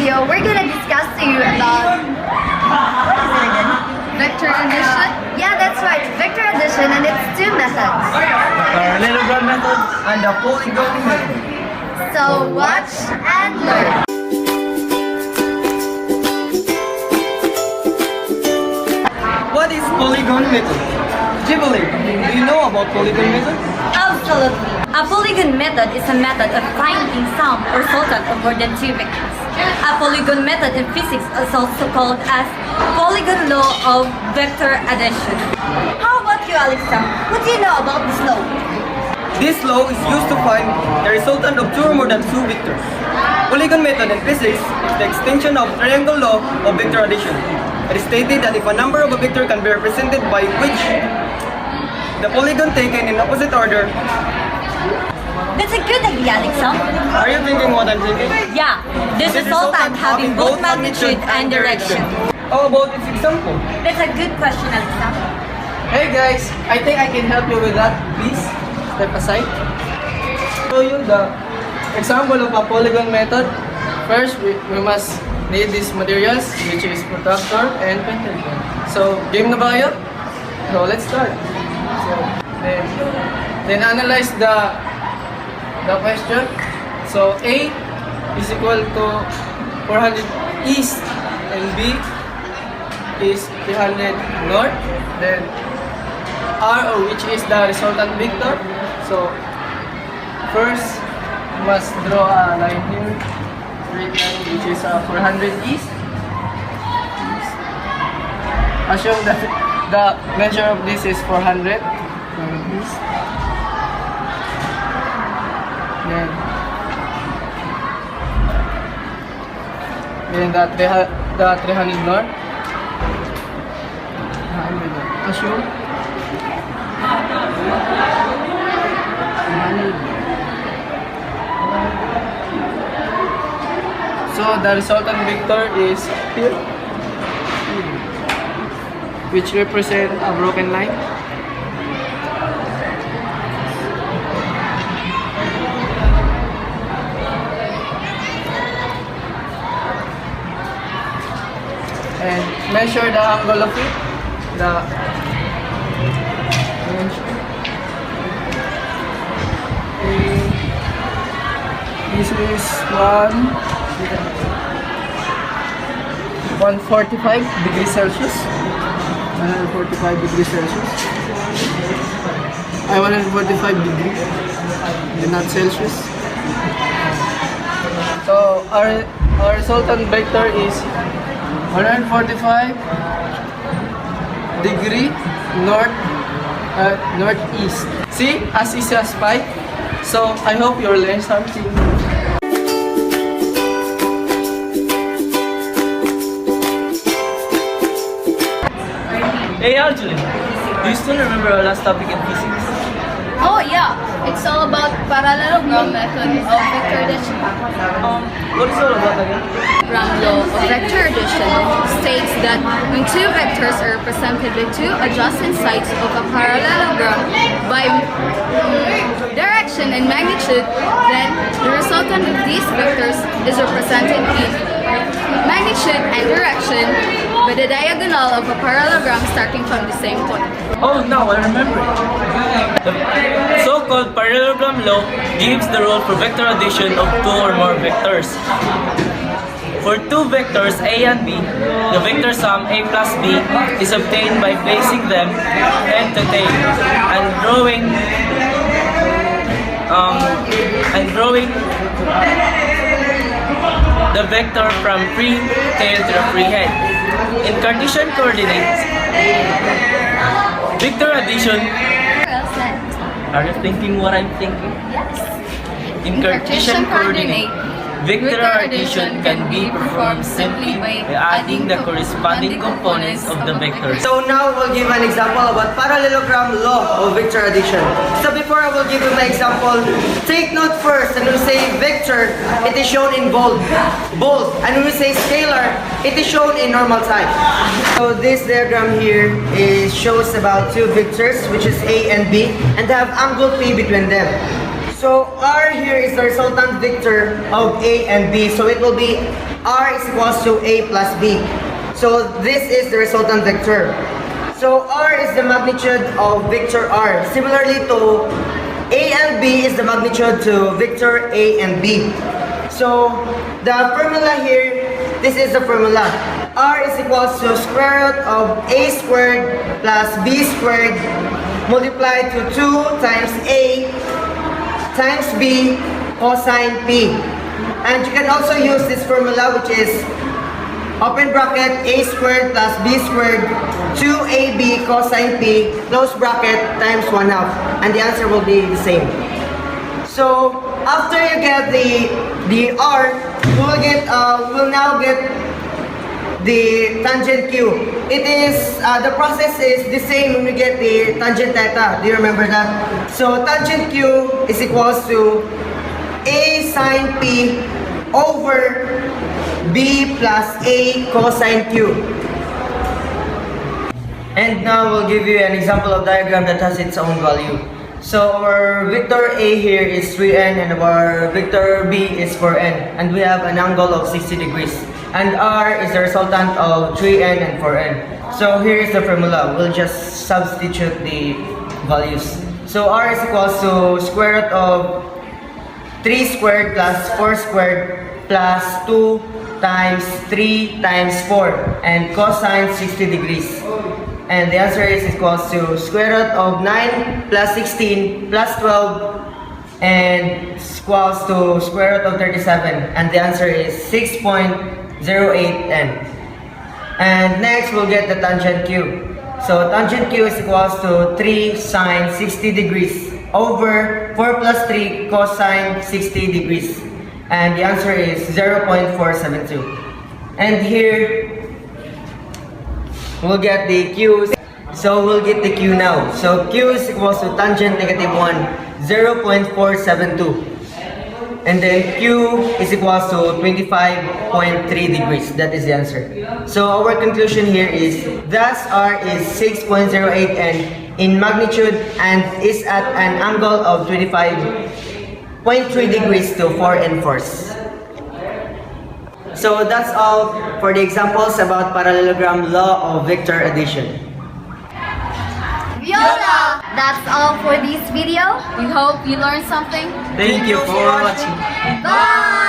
video, we're gonna discuss to you about what is it again? Vector addition? Yeah, that's right, vector addition and its two methods. Parallelogram method and the polygon method. So watch and learn. What is polygon method? Ghibli, do you know about polygon method? Absolutely. A polygon method is a method of finding some or resultant of more than two vectors. A polygon method in physics is also called as polygon law of vector addition. How about you, Alexa? What do you know about this law? This law is used to find the resultant of two or more than two vectors. Polygon method in physics is the extension of triangle law of vector addition. It is stated that if a number of a vector can be represented by which the polygon taken in opposite order. That's a good idea, Alexa. Are you thinking what I'm thinking? Yeah, this resultant having both magnitude and direction. How about its example? That's a good question, Alexa. Hey guys, I think I can help you with that. Please, step aside. Show you the example of a polygon method. First, we must need these materials, which is protractor and pencil pen. So, game na ba kayo? So, let's start. So, then analyze the question. So, A is equal to 400 east and B is 300 north. Then R, which is the resultant vector. So first, you must draw a line here, straight line, which is 400 east. Assume that the measure of this is 400 east. Then the 300 north. Assume so the resultant vector is here, which represent a broken line. And measure the angle of it. This is 145 degrees Celsius. 145 degrees Celsius. 145 degrees, not Celsius. So our resultant vector is 145 degree northeast. See, as easy as pie. So I hope you learned something. Hey Arjun, do you still remember our last topic in physics? Oh yeah, it's all about parallelogram method of vector addition. What is it all about again? Parallelogram law of vector addition states that when two vectors are represented with two adjacent sides of a parallelogram by direction and magnitude, then the resultant of these vectors is represented in magnitude and direction by the diagonal of a parallelogram starting from the same point. Oh, now I remember it. The so-called parallelogram law gives the rule for vector addition of two or more vectors. For two vectors A and B, the vector sum A plus B is obtained by placing them head to tail and drawing the vector from free tail to the free head. In Cartesian coordinates, vector addition. Well said. Are you thinking what I'm thinking? Yes. In Cartesian coordinate, vector addition can be performed simply by adding the corresponding components of the vectors. So now we'll give an example about parallelogram law of vector addition. So before I will give you my example, take note first, and when we say vector, it is shown in bold. And when we say scalar, it is shown in normal type. So this diagram here shows about two vectors, which is A and B, and they have angle P between them. So R here is the resultant vector of A and B. So it will be R is equals to A plus B. So this is the resultant vector. So R is the magnitude of vector R. Similarly to A and B is the magnitude to vector A and B. So the formula here, this is the formula. R is equals to square root of A squared plus B squared multiplied to 2 times A times B cosine P. And you can also use this formula, which is open bracket A squared plus B squared 2AB cosine P close bracket times 1/2, and the answer will be the same. So after you get the R, we'll now get the tangent Q. It is the process is the same when we get the tangent theta. Do you remember that? So tangent Q is equals to A sine P over B plus A cosine Q. And now we'll give you an example of diagram that has its own value. So our vector A here is 3n and our vector B is 4n, and we have an angle of 60 degrees. And R is the resultant of 3n and 4n. So here is the formula. We'll just substitute the values. So R is equals to square root of 3 squared plus 4 squared plus 2 times 3 times 4 and cosine 60 degrees. And the answer is equals to square root of 9 plus 16 plus 12 and equals to square root of 37. And the answer is 6.08n. And next we'll get the tangent Q. So tangent Q is equals to 3 sine 60 degrees over 4 plus 3 cosine 60 degrees. And the answer is 0.472. And here we'll get the Q. So we'll get the Q now. So Q is equals to tangent negative 1, 0.472. And then Q is equals to 25.3 degrees. That is the answer. So our conclusion here is thus R is 6.08n in magnitude and is at an angle of 25.3 degrees to 4n force. So that's all for the examples about parallelogram law of vector addition. Viola! That's all for this video. We hope you learned something. Thank you for watching. Bye!